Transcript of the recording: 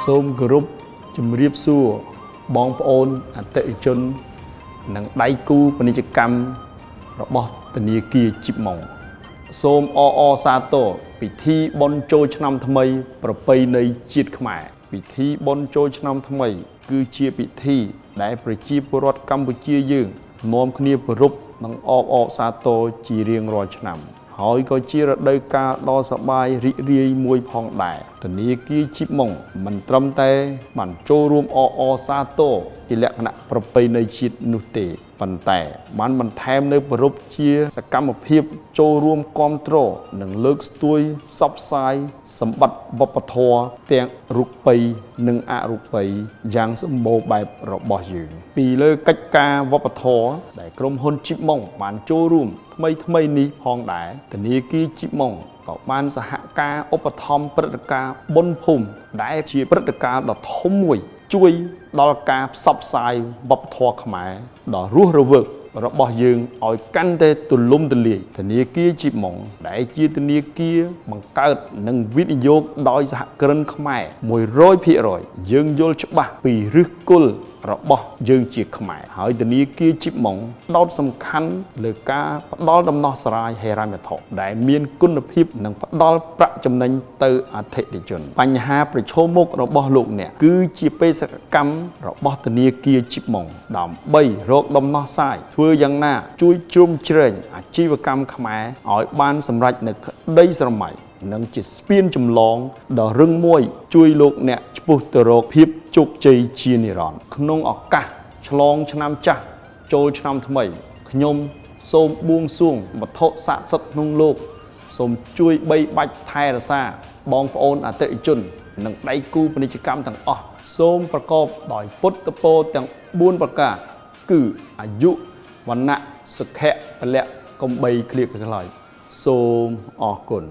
សូមគោរពជំរាបសួរបងប្អូនអតិថិជននិងដៃគូពាណិជ្ជកម្មរបស់ធនាគារជីបម៉ុងសូមអបអរសាទរពិធីបុណ្យចូលឆ្នាំថ្មីប្រពៃណីជាតិខ្មែរពិធីបុណ្យចូលឆ្នាំថ្មីគឺជាពិធីដែលប្រជាពលរដ្ឋកម្ពុជាយើងនាំគ្នាប្រពៃនិងអបអរសាទរជារៀងរាល់ឆ្នាំហើយក៏ជារដូវកាលដ៏សប្បាយរីករាយមួយផងដែរធនាគារជីបម៉ុងមិនត្រឹមតែបានចូលរួមអបអរសាទរជាលក្ខណៈប្រពៃណីជាតិនោះទេប៉ុន្តែបានបន្ថែមនៅប្រពៃជាសកម្មភាពចូលរួមគាំទ្រនិងលើកស្ទួយផ្សព្វផ្សាយសម្បត្តិវប្បធម៌ទាំងរូបិយនិងអរូបិយយ៉ាងសម្បូរបែបរបស់យើងពីលើកិច្ចការវប្បធម៌ដែលក្រុមហ៊ុនជីបម៉ុងបានចូលរួមថ្មីនេះផងដែរធនាគារជីបម៉ុងក៏បានសហការឧបត្ថម្ភព្រឹត្តិការណ៍បុណ្យភូមិដែលជាព្រឹត្តិការណ៍ដ៏ធំមួយជួយដល់ការផ្សព្វផ្សាយវប្បធម៌ខ្មែរដ៏រស់រវើករបស់យើងឲ្យកាន់តែទូលំទូលាយធនាគារជីបម៉ុងដែលជាធនាគារបង្កើតនិងវិនិយោគដោយសហគ្រិនខ្មែរ 100% យើងយល់ច្បាស់ពីឫសគល់របស់យើងជាខ្មែរហើយធនាគារជីបម៉ុងផ្ដោតសំខាន់លើការផ្ដល់ដំណោះស្រាយហិរញ្ញវត្ថុដែលមានគុណភាពនិងផ្ដល់ប្រាក់ចំណេញទៅអតិថិជនបញ្ហាប្រឈមមុខរបស់លោកអ្នកគឺជាបេសកកម្មរបស់ធនាគារជីបម៉ុងដើម្បីរកដំណោះស្រាយធ្វើយ៉ាងណាជួយជ្រោមជ្រែងអាជីវកម្មខ្មែរឲ្យបានសម្រេចនូវក្តីស្រមៃនិងជាស្ពានចម្លងដ៏រឹងមួយជួយលោកអ្នកឆ្ពោះទៅរកភាពជោគជ័យជានិរន្តរ៍ក្នុងឱកាសឆ្លងឆ្នាំចាស់ចូលឆ្នាំថ្មីខ្ញុំសូមបួងសួងវត្ថុស័ក្តិសិទ្ធិក្នុងលោកសូមជួយបីបាច់ថែរក្សាបងប្អូនអតិថិជននិងដៃគូពាណិជ្ជកម្មទាំងអស់សូមប្រកបដោយពុទ្ធពរទាំង4ប្រការគឺអាយុវណ្ណៈសុខៈពលៈកំបីគ្លៀកក្លាយសូមអរគុណ